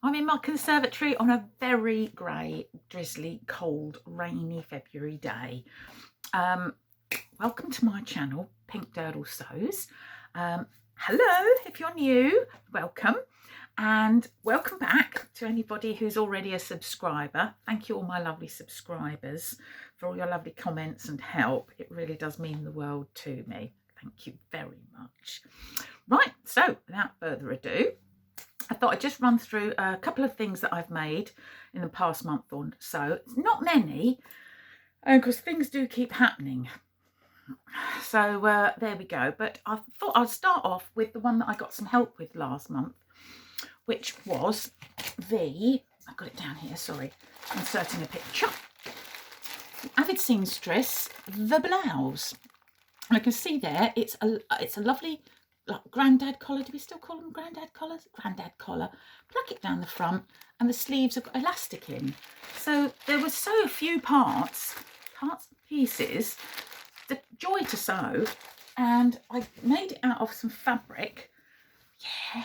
I'm in my conservatory on a very grey, drizzly, cold, rainy February day. Welcome to my channel, Pink Durdle Sews. Hello, if you're new, welcome. And welcome back to anybody who's already a subscriber. Thank you all my lovely subscribers for all your lovely comments and help. It really does mean the world to me. Thank you very much. Right, so without further ado, I thought I'd just run through a couple of things that I've made in the past month or so. It's not many, because things do keep happening. So there we go. But I thought I'd start off with the one that I got some help with last month, which was I've got it down here, sorry, inserting a picture. The Avid Seamstress The Blouse. And I can see there, it's a lovely like grandad collar. Do we still call them grandad collars? Grandad collar. Pluck it down the front, and the sleeves have got elastic in. So there were so few pieces, the joy to sew, and I made it out of some fabric, yay,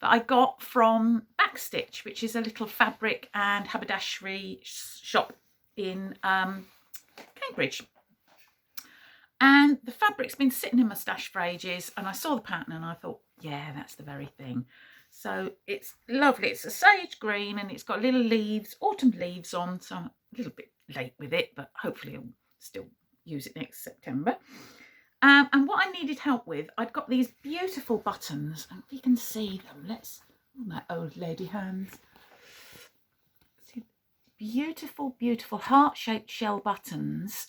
that I got from Backstitch, which is a little fabric and haberdashery shop in Cambridge. And the fabric's been sitting in my stash for ages, and I saw the pattern and I thought, yeah, that's the very thing. So it's lovely. It's a sage green and it's got little leaves, autumn leaves on, so I'm a little bit late with it, but hopefully I'll still use it next September. And what I needed help with, I'd got these beautiful buttons, and if you can see them, my old lady hands. See, beautiful, beautiful heart-shaped shell buttons,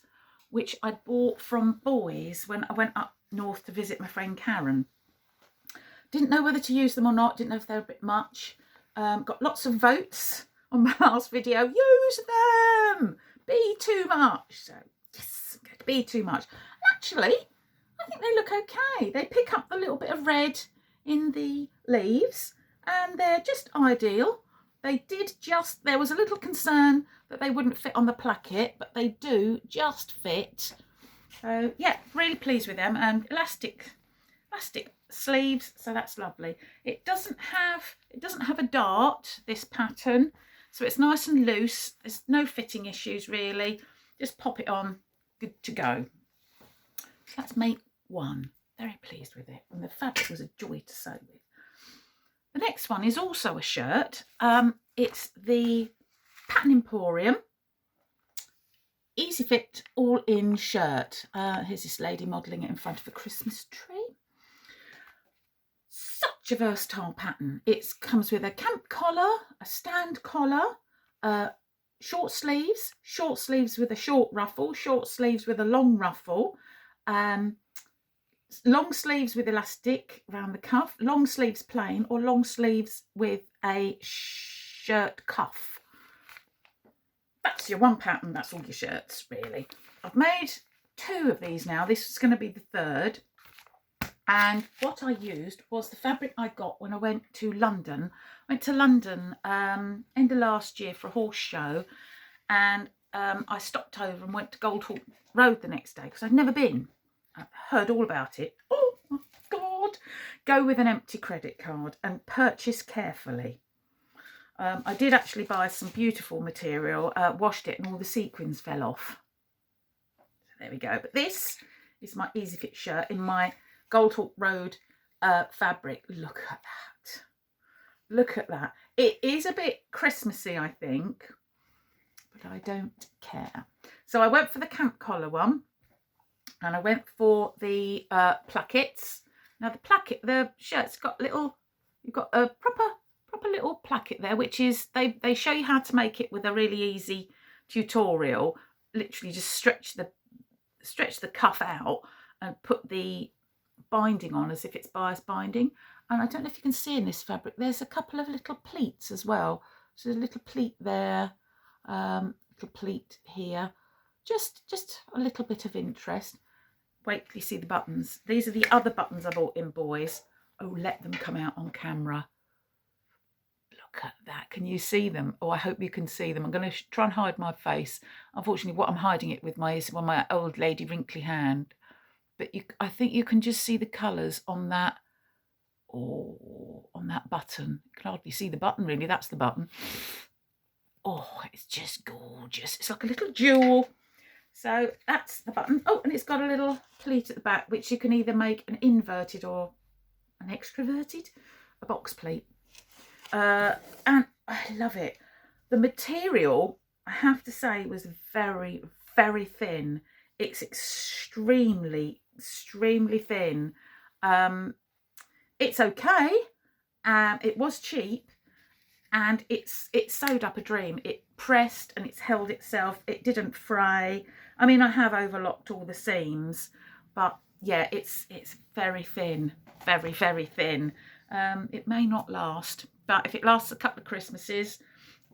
which I bought from Boys when I went up north to visit my friend Karen. Didn't know whether to use them or not, didn't know if they were a bit much. Got lots of votes on my last video. Use them! Be too much. So, yes, be too much. And actually, I think they look okay. They pick up the little bit of red in the leaves, and they're just ideal. There was a little concern that they wouldn't fit on the placket, but they do just fit. So yeah, really pleased with them. And elastic sleeves, so that's lovely. It doesn't have a dart, this pattern, so it's nice and loose. There's no fitting issues really. Just pop it on, good to go. So that's make one. Very pleased with it, and the fabric was a joy to sew with. The next one is also a shirt. It's the Pattern Emporium Easy Fit all-in shirt. Here's this lady modelling it in front of a Christmas tree. Such a versatile pattern. It comes with a camp collar, a stand collar, short sleeves with a short ruffle, short sleeves with a long ruffle, long sleeves with elastic around the cuff, long sleeves plain, or long sleeves with a shirt cuff. That's your one pattern, that's all your shirts really. I've made 2 of these now. This is going to be the 3rd. And what I used was the fabric I got when I went to London. I went to London end of last year for a horse show, and I stopped over and went to Goldhawk Road the next day because I'd never been. I've heard all about it. Oh my God. Go with an empty credit card and purchase carefully. I did actually buy some beautiful material, washed it, and all the sequins fell off. So there we go. But this is my Easy Fit shirt in my Goldhawk Road fabric. Look at that. Look at that. It is a bit Christmassy, I think, but I don't care. So I went for the camp collar one. And I went for the plackets. Now the shirt's got you've got a proper little placket there, which is, they show you how to make it with a really easy tutorial. Literally just stretch the cuff out and put the binding on as if it's bias binding. And I don't know if you can see in this fabric, there's a couple of little pleats as well. So there's a little pleat there, little pleat here. Just a little bit of interest. Wait till you see the buttons. These are the other buttons I bought in Boys. Oh, let them come out on camera. Look at that. Can you see them? Oh, I hope you can see them. I'm going to try and hide my face. Unfortunately, what I'm hiding it with is my old lady wrinkly hand. But I think you can just see the colours on that. Oh, on that button. You can hardly see the button really, that's the button. Oh, it's just gorgeous. It's like a little jewel. So that's the button. Oh, and it's got a little pleat at the back, which you can either make an inverted or an extroverted, a box pleat. And I love it. The material, I have to say, was very, very thin. It's extremely thin. It's okay. It was cheap, and it sewed up a dream. It pressed and it's held itself. It didn't fray. I mean, I have overlocked all the seams, but yeah, it's very thin, very, very thin. It may not last, but if it lasts a couple of Christmases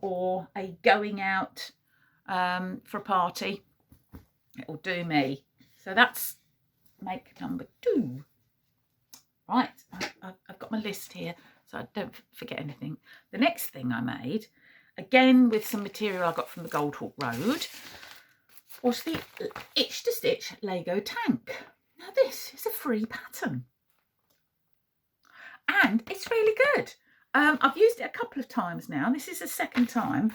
or a going out for a party, it will do me. So that's make number 2. Right, I've got my list here so I don't forget anything. The next thing I made, again with some material I got from the Goldhawk Road, was the Itch to Stitch Lago Tank. Now this is a free pattern and it's really good. I've used it a couple of times now. This is the second time,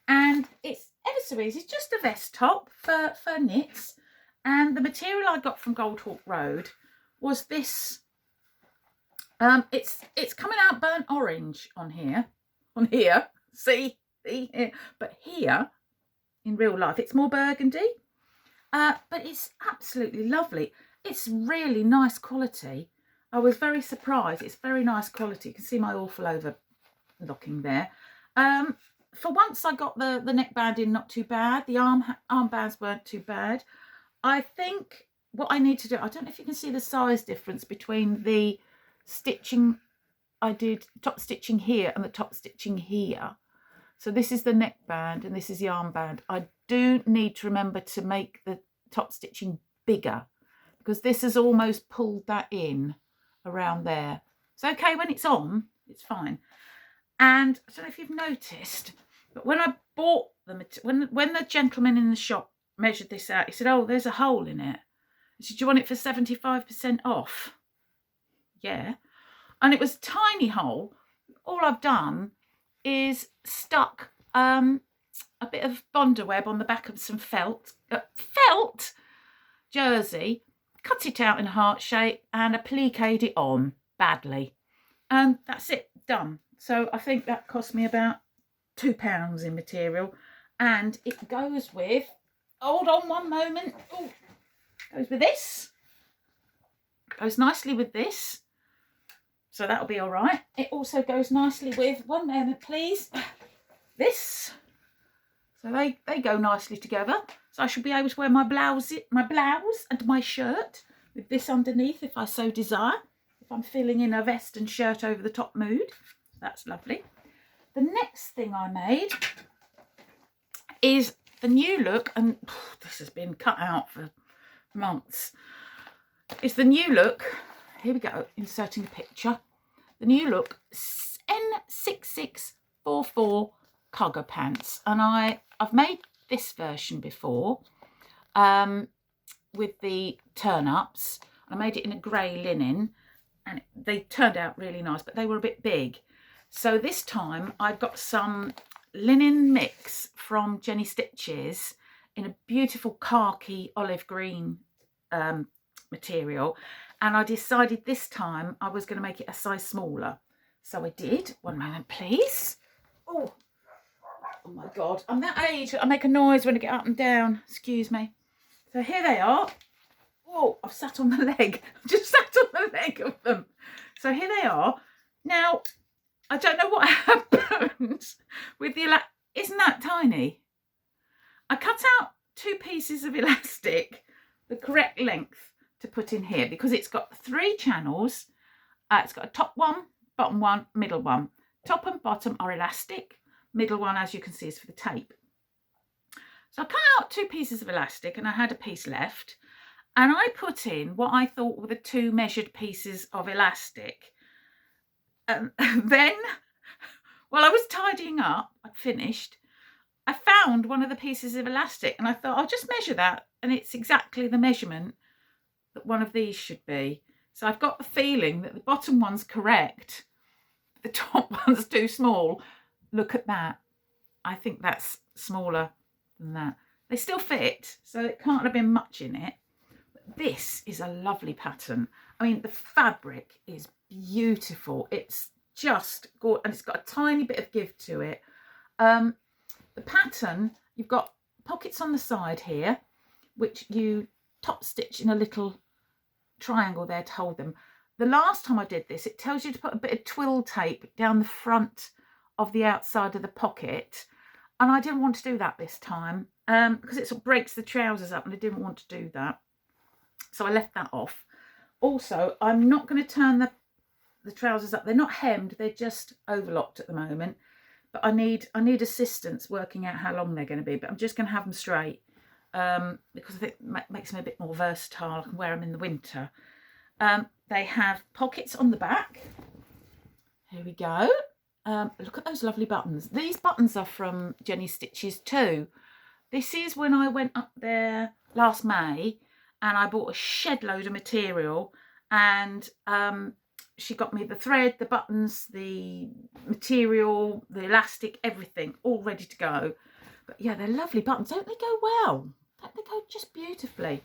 and it's ever so easy. It's just a vest top for knits, and the material I got from Goldhawk Road was this. It's coming out burnt orange on here. See here. But here in real life it's more burgundy, but it's absolutely lovely. It's really nice quality. I was very surprised. It's very nice quality. You can see my awful overlocking there. For once I got the neckband in not too bad. The armbands weren't too bad. I think what I need to do, I don't know if you can see the size difference between the stitching I did, top stitching here and the top stitching here. So this is the neckband and this is the armband. I do need to remember to make the top stitching bigger, because this has almost pulled that in around there. It's okay when it's on, it's fine. And I don't know if you've noticed, but when I bought them, when the gentleman in the shop measured this out, he said, oh, there's a hole in it. He said, do you want it for 75% off? Yeah. And it was a tiny hole. All I've done is stuck a bit of Bonder web on the back of some felt jersey, cut it out in heart shape and appliqued it on badly. And that's it, done. So I think that cost me about £2 in material. And it goes with, hold on one moment. Oh, goes with this. Goes nicely with this. So that'll be all right. It also goes nicely with, one moment please, this. So they go nicely together. So I should be able to wear my blouse and my shirt with this underneath if I so desire. If I'm filling in a vest and shirt over the top mood. That's lovely. The next thing I made is the new look, and this has been cut out for months. It's the new look. Here we go, inserting a picture. The new look N6644 cargo pants, and I've made this version before with the turn-ups. I made it in a grey linen, and they turned out really nice, but they were a bit big. So this time I've got some linen mix from Jenny Stitches in a beautiful khaki olive green material, and I decided this time I was going to make it a size smaller. So I did. One moment please. Oh my god, I'm that age, I make a noise when I get up and down, excuse me. So here they are. Oh, I've sat on the leg. I've just sat on the leg of them. So here they are. Now I don't know what happened with the isn't that tiny? I cut out 2 pieces of elastic the correct length to put in here, because it's got 3 channels. It's got a top one, bottom one, middle one. Top and bottom are elastic. Middle one, as you can see, is for the tape. So I cut out 2 pieces of elastic and I had a piece left, and I put in what I thought were the 2 measured pieces of elastic. Then, while I was tidying up, I'd finished, I found one of the pieces of elastic and I thought, I'll just measure that, and it's exactly the measurement that one of these should be. So I've got the feeling that the bottom one's correct the top one's too small. Look at that. I think that's smaller than that. They still fit, so it can't have been much in it. But this is a lovely pattern. I mean, the fabric is beautiful. It's just gorgeous, and it's got a tiny bit of give to it. The pattern, you've got pockets on the side here, which you top stitch in a little triangle there to hold them. The last time I did this, it tells you to put a bit of twill tape down the front of the outside of the pocket, and I didn't want to do that this time because it sort of breaks the trousers up, and I didn't want to do that, so I left that off. Also, I'm not going to turn the trousers up. They're not hemmed, they're just overlocked at the moment, but I need assistance working out how long they're going to be, but I'm just going to have them straight because I think it makes them a bit more versatile. I can wear them in the winter. They have pockets on the back. Here we go. Look at those lovely buttons. These buttons are from Jenny Stitches too. This is when I went up there last May and I bought a shed load of material, and she got me the thread, the buttons, the material, the elastic, everything all ready to go. But yeah, they're lovely buttons. Don't they go well? Don't they go just beautifully?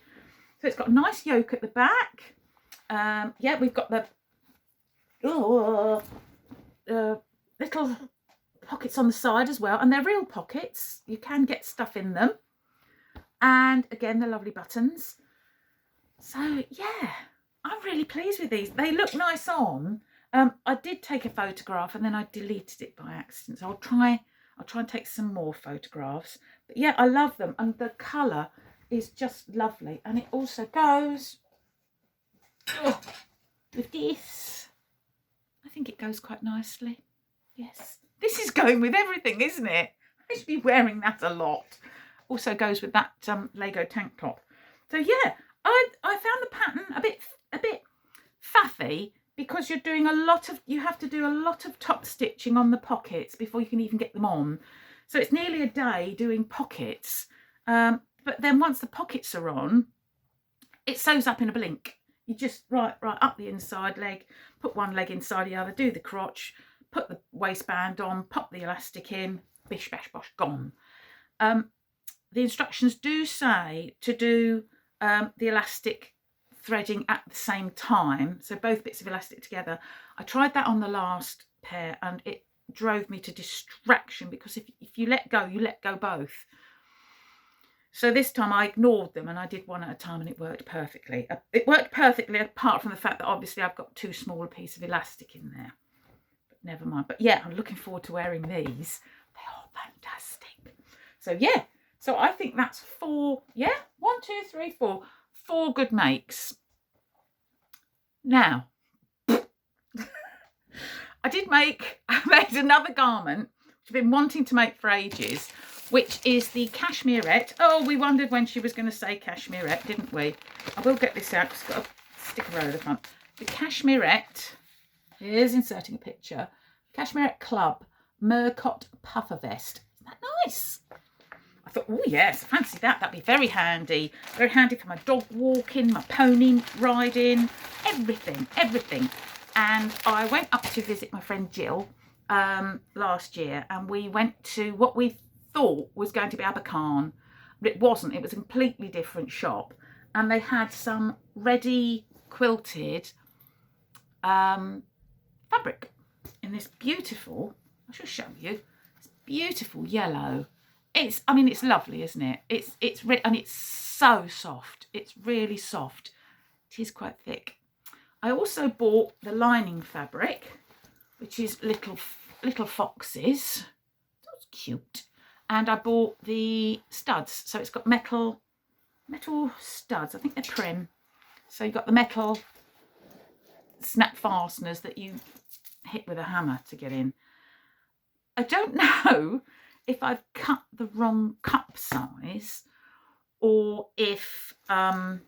So it's got a nice yoke at the back. Yeah, we've got the little pockets on the side as well, and they're real pockets. You can get stuff in them, and again the lovely buttons. So yeah, I'm really pleased with these. They look nice on. I did take a photograph and then I deleted it by accident, so I'll try and take some more photographs. But yeah, I love them, and the colour is just lovely, and it also goes with this. I think it goes quite nicely. Yes, this is going with everything, isn't it? I should be wearing that a lot. Also goes with that Lego tank top. So yeah, I found the pattern a bit faffy, because you have to do a lot of top stitching on the pockets before you can even get them on. So it's nearly a day doing pockets. But then once the pockets are on, it sews up in a blink. You just right up the inside leg, put one leg inside the other, do the crotch, put the waistband on, pop the elastic in, bish bash bosh, gone. The instructions do say to do the elastic threading at the same time, so both bits of elastic together. I tried that on the last pair and it drove me to distraction, because if you let go, you let go both. So this time I ignored them and I did one at a time, and it worked perfectly. It worked perfectly, apart from the fact that obviously I've got too small a piece of elastic in there. But never mind. But yeah, I'm looking forward to wearing these. They are fantastic. So yeah, so I think that's 4, yeah, 1, 2, 3, 4. 4 good makes. Now, I made another garment which I've been wanting to make for ages, which is the Cashmerette. Oh, we wondered when she was going to say Cashmerette, didn't we? I will get this out, because it's got a sticker over the front. The Cashmerette, here's inserting a picture. Cashmerette Club Murcott Puffer Vest. Isn't that nice? I thought, oh yes, fancy that. That'd be very handy. Very handy for my dog walking, my pony riding, everything. And I went up to visit my friend Jill last year, and we went to what we thought was going to be Abercarn, but it wasn't. It was a completely different shop, and they had some ready quilted fabric in this beautiful, I shall show you, it's beautiful yellow. I mean, it's lovely, isn't it? And it's so soft. It's really soft. It is quite thick. I also bought the lining fabric, which is little foxes. That's cute. And I bought the studs. So it's got metal studs. I think they're prim. So you've got the metal snap fasteners that you hit with a hammer to get in. I don't know if I've cut the wrong cup size, or if I'll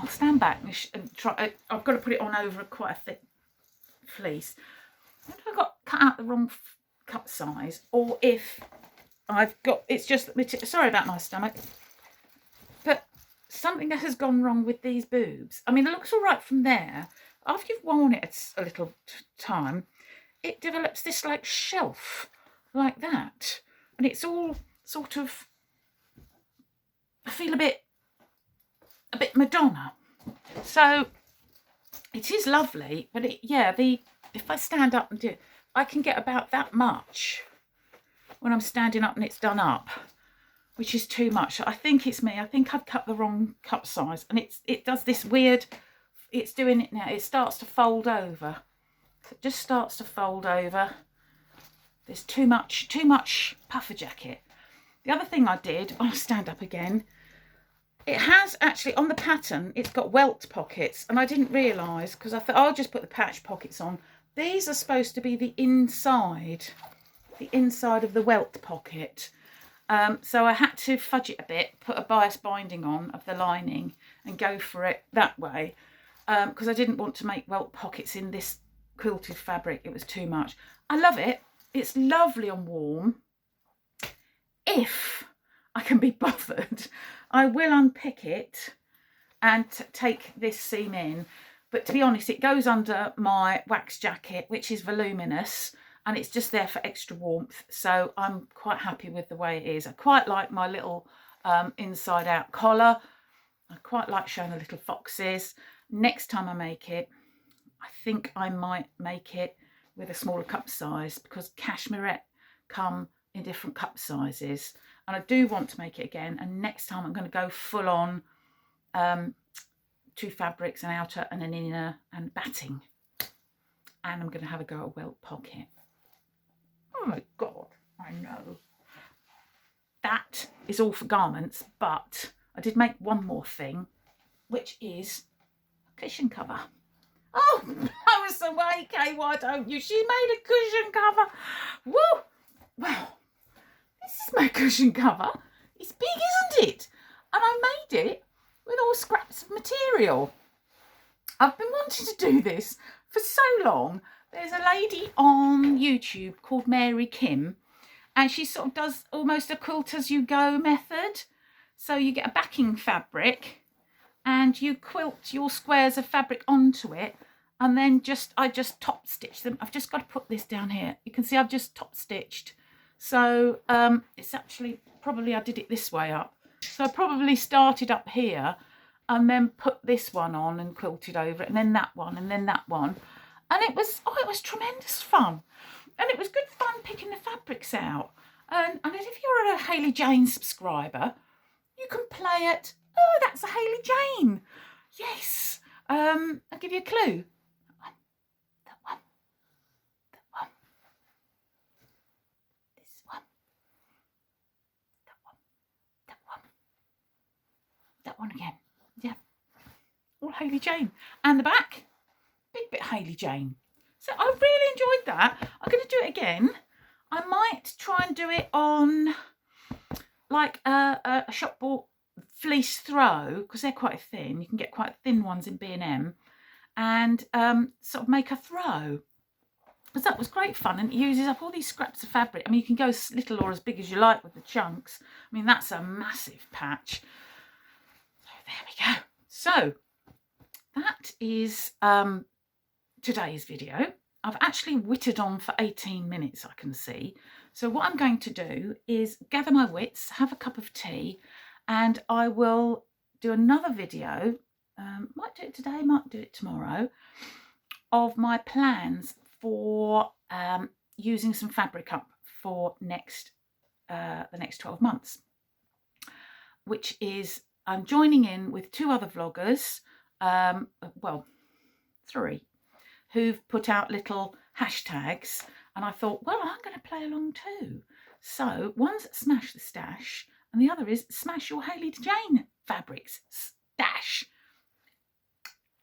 stand back and try. I've got to put it on over quite a thick fleece. I wonder if I got cut out the wrong cup size, or if I've got, it's just, sorry about my stomach, but something that has gone wrong with these boobs. I mean, it looks all right from there. After you've worn it a little time, it develops this like shelf like that, and it's all sort of, I feel a bit Madonna. So it is lovely, but if I stand up and do it, I can get about that much when I'm standing up and it's done up, which is too much. I think it's me. I think I've cut the wrong cup size, and it does this weird, it's doing it now. It starts to fold over. It just starts to fold over. There's too much puffer jacket. The other thing I did, I'll stand up again. It has actually, on the pattern, it's got welt pockets, and I didn't realise, because I thought I'll just put the patch pockets on. These are supposed to be the inside of the welt pocket. So I had to fudge it a bit, put a bias binding on of the lining and go for it that way, because I didn't want to make welt pockets in this quilted fabric. It was too much. I love it. It's lovely and warm. If I can be bothered, I will unpick it and take this seam in. But to be honest, it goes under my wax jacket, which is voluminous, and it's just there for extra warmth. So I'm quite happy with the way it is. I quite like my little inside out collar. I quite like showing the little foxes. Next time I make it, I think I might make it with a smaller cup size, because Cashmerette come in different cup sizes, and I do want to make it again. And next time I'm going to go full on 2 fabrics, an outer and an inner, and batting, and I'm going to have a go at welt pocket. Oh my god, I know that is all for garments, but I did make one more thing, which is a cushion cover. Oh, I was away, Kay, why don't you? She made a cushion cover. Woo! Well, this is my cushion cover. It's big, isn't it? And I made it with all scraps of material. I've been wanting to do this for so long. There's a lady on YouTube called Mary Kim, and she sort of does almost a quilt as you go method. So you get a backing fabric and you quilt your squares of fabric onto it, and then I just top stitch them. I've just got to put this down here. You can see I've just top stitched. So it's actually, probably I did it this way up. So I probably started up here and then put this one on and quilted over it, and then that one, and then that one. And it was tremendous fun. And it was good fun picking the fabrics out. And if you're a Hayley Jane subscriber, you can play at, oh, that's a Hayley Jane. Yes. I'll give you a clue. That one. This one. That one again. Yeah. All Hayley Jane. And the back, big bit Hayley Jane. So I really enjoyed that. I'm going to do it again. I might try and do it on like a shop bought fleece throw, because they're quite thin. You can get quite thin ones in B&M, and sort of make a throw, because that was great fun, and it uses up all these scraps of fabric. I mean, you can go as little or as big as you like with the chunks. I mean, that's a massive patch. So there we go. So that is today's video. I've actually whittled on for 18 minutes, I can see. So what I'm going to do is gather my wits, have a cup of tea, and I will do another video, might do it today, might do it tomorrow, of my plans for using some fabric up for the next 12 months, which is I'm joining in with 2 other vloggers, well, 3, who've put out little hashtags, and I thought, well, I'm going to play along too. So one's Smash the Stash, and the other is Smash Your Hayley Jane Fabrics Stash.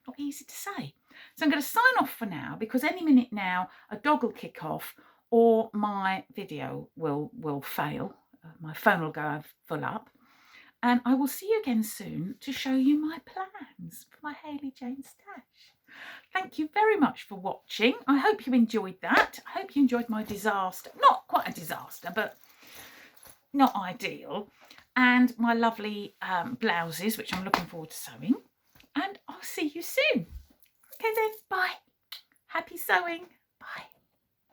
Not easy to say. So I'm going to sign off for now, because any minute now a dog will kick off or my video will fail. My phone will go full up. And I will see you again soon to show you my plans for my Hayley Jane stash. Thank you very much for watching. I hope you enjoyed that. I hope you enjoyed my disaster. Not quite a disaster, but not ideal. And my lovely blouses, which I'm looking forward to sewing. And I'll see you soon. Okay then, bye. Happy sewing.